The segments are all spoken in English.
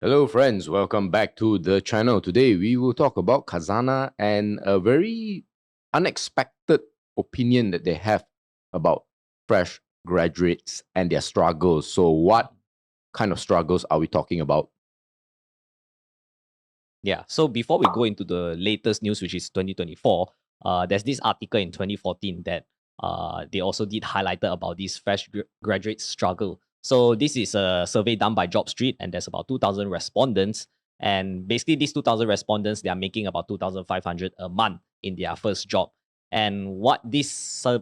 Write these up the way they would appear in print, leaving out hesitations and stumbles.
Hello friends, welcome back to the channel. Today we will talk about Khazanah and a very unexpected opinion that they have about fresh graduates and their struggles. So what kind of struggles are we talking about? Yeah, so before we go into the latest news, which is 2024, there's this article in 2014 that they also did highlighted about this fresh graduate struggle. So this is a survey done by Job Street, and there's about 2,000 respondents. And basically, these 2,000 respondents, they are making about 2,500 a month in their first job. And what this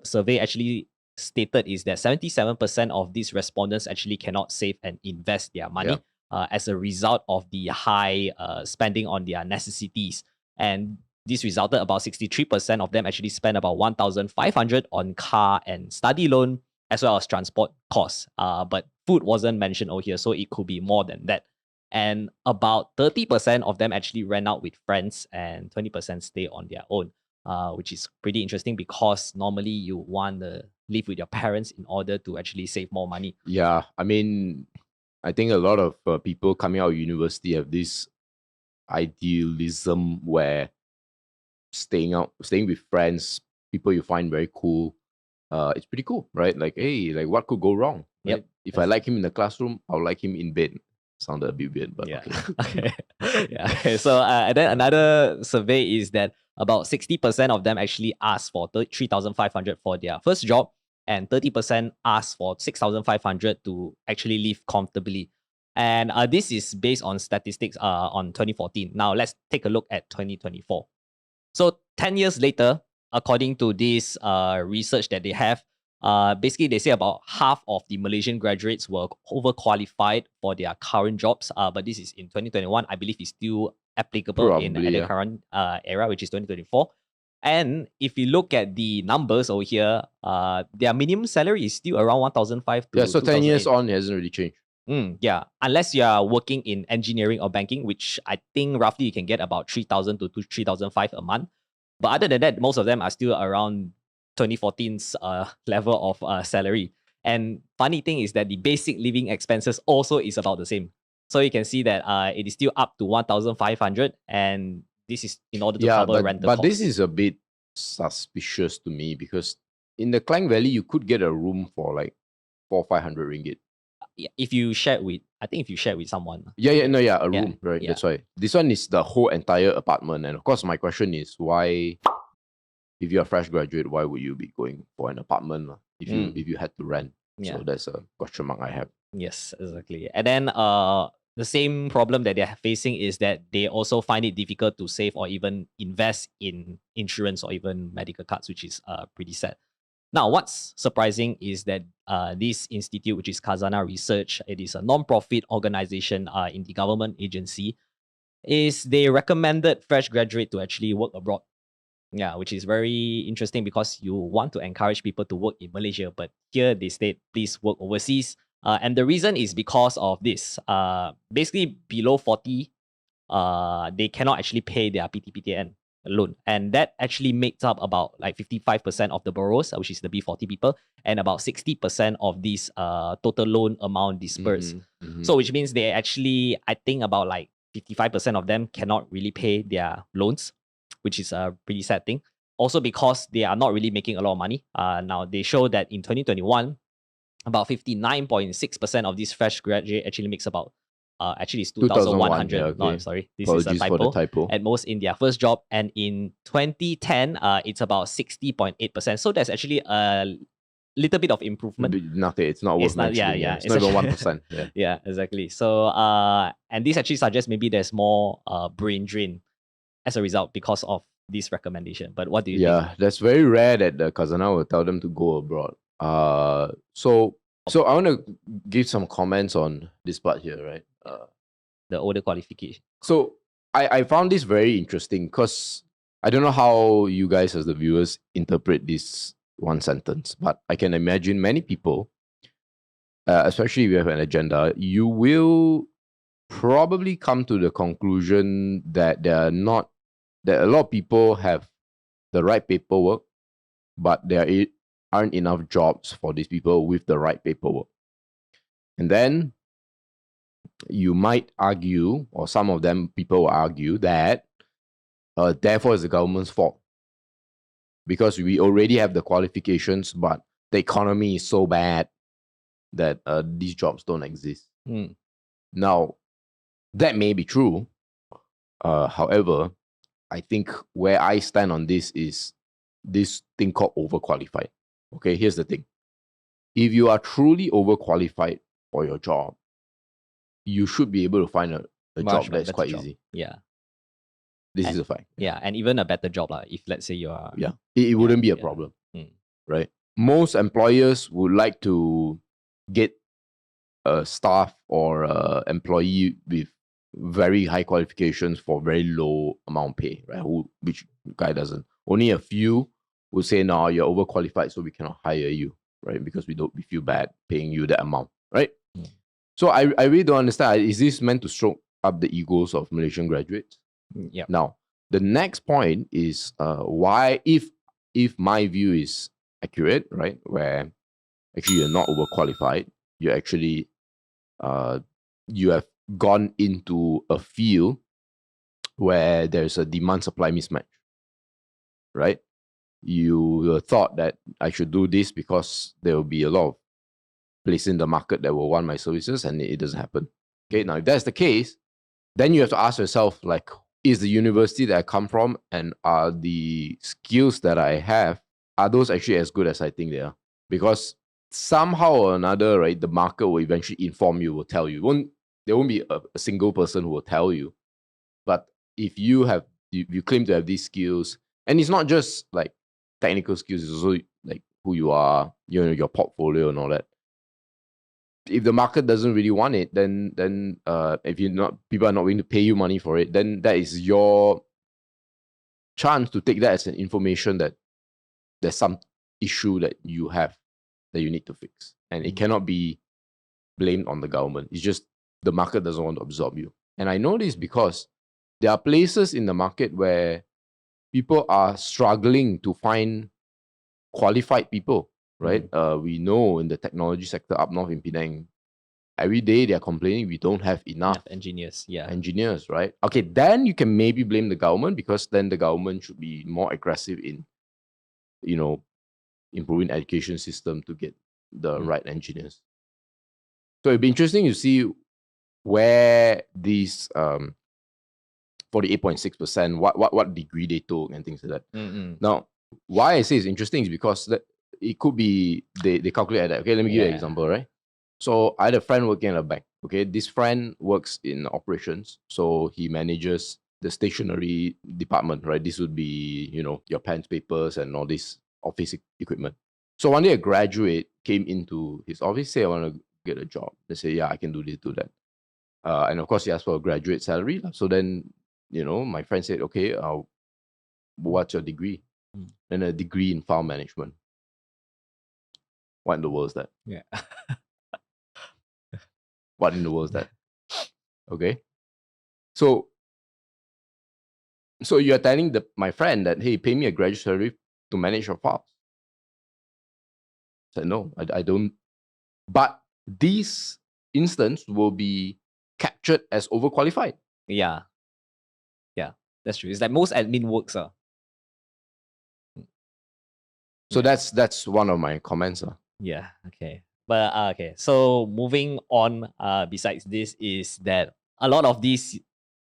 survey actually stated is that 77% of these respondents actually cannot save and invest their money. Yeah. As a result of the high spending on their necessities. And this resulted about 63% of them actually spent about 1,500 on car and study loan, as well as transport costs. But food wasn't mentioned over here, so it could be more than that. And about 30% of them actually ran out with friends and 20% stay on their own, which is pretty interesting because normally you want to live with your parents in order to actually save more money. Yeah, I mean, I think a lot of people coming out of university have this idealism where staying with friends, people you find very cool, it's pretty cool, right? Like, hey, like what could go wrong? Right? Yep. If I like him in the classroom, I'll like him in bed. Sounded a bit weird, but Yeah. okay. Okay. Yeah. Okay. So and then another survey is that about 60% of them actually asked for 3,500 for their first job, and 30% asked for 6,500 to actually live comfortably. And this is based on statistics on 2014. Now let's take a look at 2024. So 10 years later, according to this research that they have, basically they say about half of the Malaysian graduates were overqualified for their current jobs. But this is in 2021. I believe is still applicable at Probably, the yeah. current era, which is 2024. And if you look at the numbers over here, their minimum salary is still around 1,500 to Yeah, so 10 years 2,008. on, it hasn't really changed. Yeah, unless you are working in engineering or banking, which I think roughly you can get about 3,000 to 3,500 a month. But other than that, most of them are still around 2014's level of salary. And funny thing is that the basic living expenses also is about the same. So you can see that it is still up to 1,500, and this is in order to Yeah, cover rental but this costs. is a bit suspicious to me because in the Klang Valley, you could get a room for like 400-500 ringgit. Yeah, if you share with, I think if you share with someone. Yeah, no, yeah, a Yeah, room, right? yeah. That's why. This one is the whole entire apartment. And of course, my question is why, if you're a fresh graduate, why would you be going for an apartment if you had to rent? Yeah. So that's a question mark I have. Yes, exactly. And then the same problem that they're facing is that they also find it difficult to save or even invest in insurance or even medical cards, which is pretty sad. Now, what's surprising is that this institute, which is Khazanah Research, it is a non-profit organization in the government agency, is they recommended fresh graduate to actually work abroad. Yeah, which is very interesting because you want to encourage people to work in Malaysia, but here they state please work overseas. And the reason is because of this. Basically, below 40, they cannot actually pay their PTPTN loan. And that actually makes up about like 55% of the borrowers, which is the B40 people, and about 60% of this total loan amount dispersed. So which means they actually, I think about like 55% of them cannot really pay their loans, which is a pretty sad thing. Also because they are not really making a lot of money. Now they show that in 2021, about 59.6% of these fresh graduate actually makes about actually it's 2,100. Yeah, No, okay. I'm sorry. This Apologies is a for the typo. typo. At most in their first job. And in 2010, it's about 60.8%. So there's actually a little bit of improvement. Nothing. It's not worth mentioning. Yeah, it's not even 1%. Yeah. Yeah, exactly. So and this actually suggests maybe there's more brain drain as a result because of this recommendation. But what do you think? Yeah, that's very rare that the Khazanah will tell them to go abroad. So I want to give some comments on this part here, right? The older qualification. So I found this very interesting because I don't know how you guys as the viewers interpret this one sentence, but I can imagine many people, especially if you have an agenda, you will probably come to the conclusion that that a lot of people have the right paperwork, but there aren't enough jobs for these people with the right paperwork. And then you might argue, or some of them people will argue that therefore it's the government's fault because we already have the qualifications, but the economy is so bad that these jobs don't exist. Now, that may be true. However, I think where I stand on this is this thing called overqualified. Okay, here's the thing. If you are truly overqualified for your job, you should be able to find a job that's quite easy. Yeah. This is a fact. Yeah, and even a better job, if let's say you are. Yeah, it wouldn't be a problem, right? Most employers would like to get a staff or a employee with very high qualifications for very low amount of pay, right? Which guy doesn't? Only a few will say, no, you're overqualified, so we cannot hire you, right? Because we feel bad paying you that amount, right? So I really don't understand. Is this meant to stroke up the egos of Malaysian graduates? Yeah. Now, the next point is why, if my view is accurate, right, where actually you're not overqualified, you're actually you have gone into a field where there's a demand-supply mismatch, right? You thought that I should do this because there will be a lot of places in the market that will want my services, and it doesn't happen. Okay, now if that's the case, then you have to ask yourself, like, is the university that I come from and are the skills that I have, are those actually as good as I think they are? Because somehow or another, right, the market will eventually inform you, will tell you. There won't be a single person who will tell you. But if you claim to have these skills, and it's not just like technical skills, it's also like who you are, your portfolio and all that. If the market doesn't really want it, then if people are not willing to pay you money for it, then that is your chance to take that as an information that there's some issue that you have that you need to fix. And it cannot be blamed on the government. It's just the market doesn't want to absorb you. And I know this because there are places in the market where people are struggling to find qualified people, right? We know in the technology sector up north in Penang, every day they are complaining we don't have enough engineers. Engineers, right? Okay, then you can maybe blame the government, because then the government should be more aggressive in, improving education system to get the right engineers. So it'd be interesting to see where these 48.6%, what degree they took and things like that. Now, why I say it's interesting is because it could be they calculate that. Okay, let me give you an example, right? So I had a friend working at a bank. Okay, this friend works in operations, so he manages the stationery department, right? This would be, your pens, papers, and all this office equipment. So one day a graduate came into his office, say, I want to get a job. They say, yeah, I can do this, do that. And of course, he asked for a graduate salary. So then, my friend said, okay, what's your degree? And a degree in file management. What in the world is that? Yeah. What in the world is that? Okay. So you're telling my friend that, hey, pay me a graduate salary to manage your files. I said, no, I don't. But this instance will be captured as overqualified. Yeah, that's true. It's like most admin works. So that's one of my comments. Yeah, okay. But okay, so moving on, besides this, is that a lot of these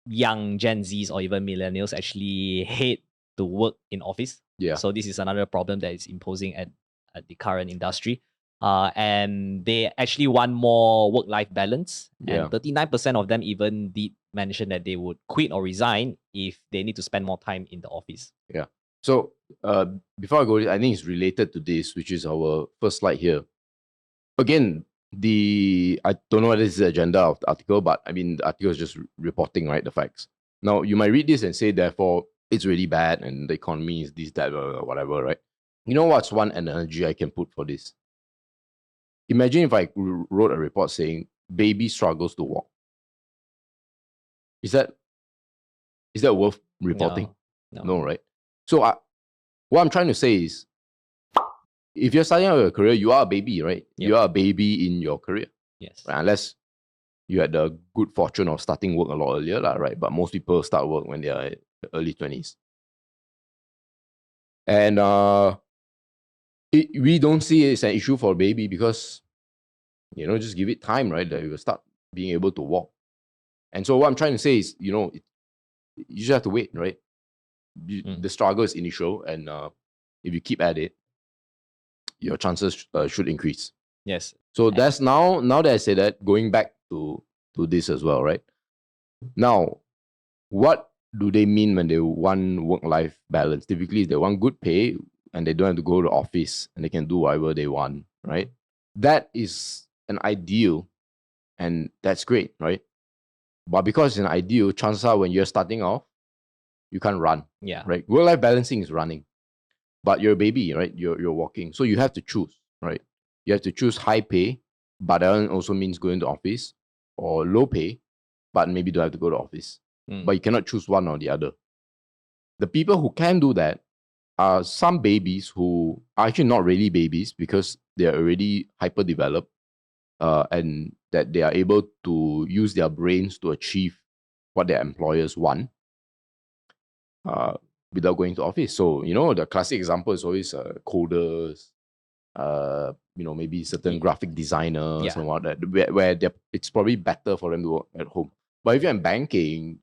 young Gen Zs or even millennials actually hate to work in office. Yeah. So this is another problem that is imposing at the current industry. And they actually want more work-life balance. Yeah. And 39% of them even did mention that they would quit or resign if they need to spend more time in the office. Yeah. So before I go, I think it's related to this, which is our first slide here. Again, I don't know whether this is the agenda of the article, but I mean, the article is just reporting, right, the facts. Now, you might read this and say, therefore, it's really bad and the economy is this, that, whatever, right? You know what's one analogy I can put for this? Imagine if I wrote a report saying, baby struggles to walk. Is that worth reporting? No, right? So what I'm trying to say is, if you're starting out your career, you are a baby, right? Yep. You are a baby in your career. Yes. Right? Unless you had the good fortune of starting work a lot earlier, right? But most people start work when they are in the early 20s. And we don't see it as an issue for a baby because, just give it time, right? That you will start being able to walk. And so what I'm trying to say is, you just have to wait, right? The struggle is initial, and if you keep at it, your chances should increase. Yes. So that's now that I say that, going back to this as well, right? Now, what do they mean when they want work-life balance? Typically, they want good pay and they don't have to go to office and they can do whatever they want, right? That is an ideal, and that's great, right? But because it's an ideal, chances are when you're starting off, you can't run. Yeah. Right? Work-life balancing is running. But you're a baby, right? You're walking. So you have to choose, right? You have to choose high pay, but that also means going to office, or low pay, but maybe don't have to go to office. But you cannot choose one or the other. The people who can do that are some babies who are actually not really babies because they're already hyper developed, and that they are able to use their brains to achieve what their employers want without going to office. So, the classic example is always coders, maybe certain graphic designers and what that, where it's probably better for them to work at home. But if you're in banking,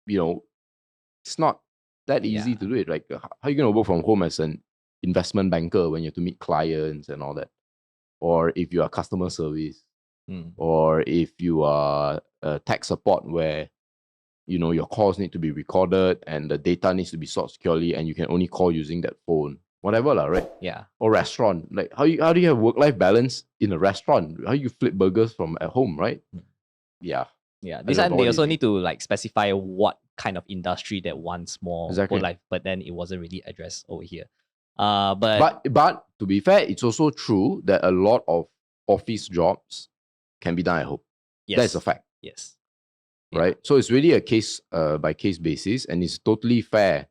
it's not that easy to do it. Like, how are you going to work from home as an investment banker when you have to meet clients and all that? Or if you are customer service, or if you are tech support where, your calls need to be recorded and the data needs to be stored securely and you can only call using that phone. Whatever, right? Yeah. Or restaurant. Like, how do you have work-life balance in a restaurant? How you flip burgers from at home, right? Yeah. Yeah. This time they also need to specify what kind of industry that wants more work-life, but then it wasn't really addressed over here. But to be fair, it's also true that a lot of office jobs can be done at home. Yes. That's a fact. Yes. Right? So it's really a case by case basis, and it's totally fair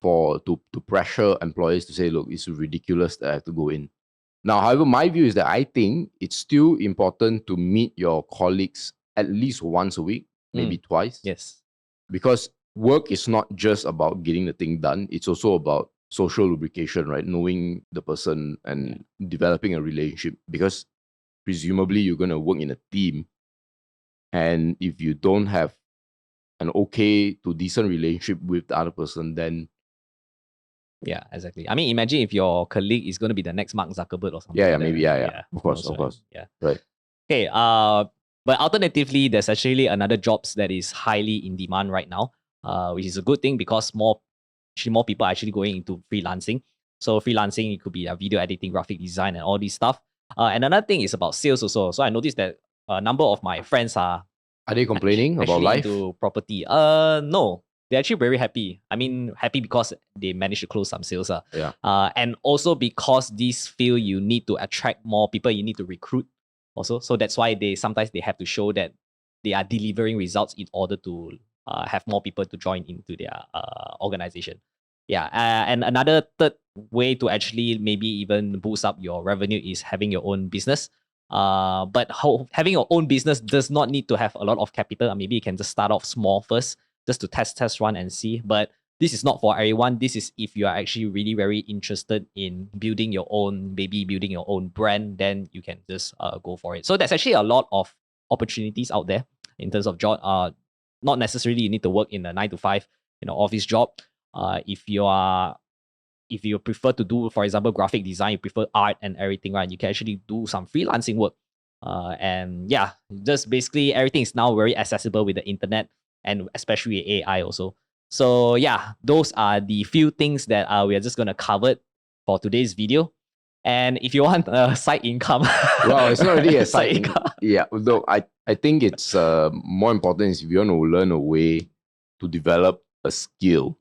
to pressure employers to say, look, it's ridiculous that I have to go in. Now, however, my view is that I think it's still important to meet your colleagues at least once a week, maybe twice. Yes. Because work is not just about getting the thing done. It's also about social lubrication, right? Knowing the person and developing a relationship. Because presumably you're going to work in a team. And if you don't have an okay to decent relationship with the other person, then yeah, exactly. I mean, imagine if your colleague is going to be the next Mark Zuckerberg or something. Yeah, maybe. Yeah. Of course. Yeah. Right. Okay. But alternatively, there's actually another jobs that is highly in demand right now, which is a good thing because more people are actually going into freelancing. So freelancing, it could be video editing, graphic design, and all this stuff. And another thing is about sales also. So I noticed that a number of my friends are they complaining about life? Into property. No. They're actually very happy. I mean, happy because they managed to close some sales. Yeah. And also because this field, you need to attract more people, you need to recruit also. So that's why sometimes they have to show that they are delivering results in order to have more people to join into their organization. Yeah. And another third way to actually maybe even boost up your revenue is having your own business. But having your own business does not need to have a lot of capital. Maybe you can just start off small first, just to test run and see. But this is not for everyone. This is if you are actually really very interested in building your own brand, then you can just go for it. So there's actually a lot of opportunities out there in terms of job. Not necessarily you need to work in a 9 to 5 office job. If you prefer to do, for example, graphic design, you prefer art and everything, right? You can actually do some freelancing work. And yeah, just basically everything is now very accessible with the internet and especially AI also. So yeah, those are the few things that we are just going to cover for today's video. And if you want a side income, well, it's not really a side income. Yeah, although I think it's more important is if you want to learn a way to develop a skill,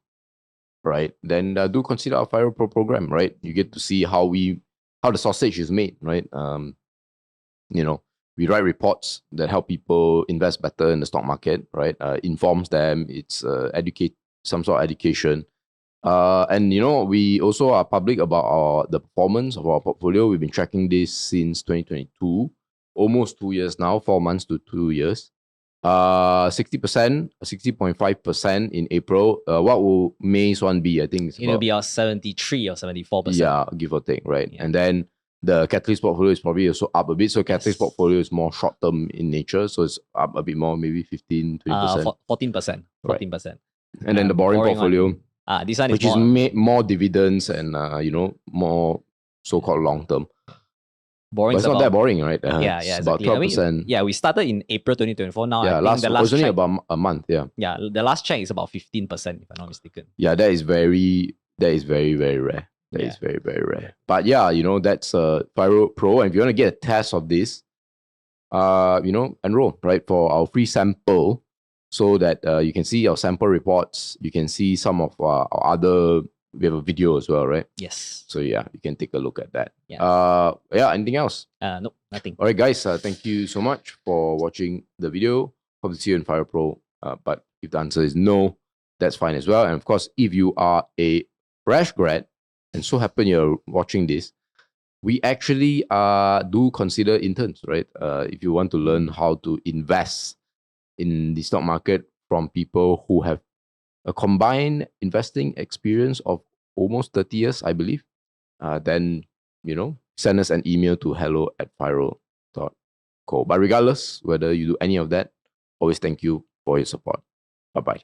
right? Then do consider our FIRL program, right? You get to see how the sausage is made, right? We write reports that help people invest better in the stock market, right? Informs them. It's some sort of education. And we also are public about the performance of our portfolio. We've been tracking this since 2022. almost 2 years now, 4 months to 2 years. 60%, 60.5% in April. What will May's one be? I think it's It'll be 73 or 74%. yeah, give or take, right? Yeah. And then the Catalyst portfolio is probably also up a bit. So Catalyst portfolio is more short term in nature, so it's up a bit more, maybe 15, 20%. 14%. 14%. And then the boring portfolio, this one which is more dividends and more so-called long term. Boring. But it's not that boring, right? Yeah, it's exactly. about 12%. We started in April 2024. Now, yeah, I think the last only check, about a month. Yeah. Yeah, the last check is about 15%, if I'm not mistaken. Yeah, that is very, very rare. That is very, very rare. But yeah, that's FIRL Pro. And if you want to get a test of this, enroll, right, for our free sample so that you can see our sample reports. You can see some of our other, we have a video as well, right? Yes. So yeah, you can take a look at that. Yeah. Anything else? No, nothing. All right, guys, thank you so much for watching the video. Hope to see you in FIRL Pro. But if the answer is no, that's fine as well. And of course, if you are a fresh grad and so happen you're watching this, we actually do consider interns, right? If you want to learn how to invest in the stock market from people who have a combined investing experience of almost 30 years, I believe, then, send us an email to hello@firl.co. But regardless, whether you do any of that, always thank you for your support. Bye-bye.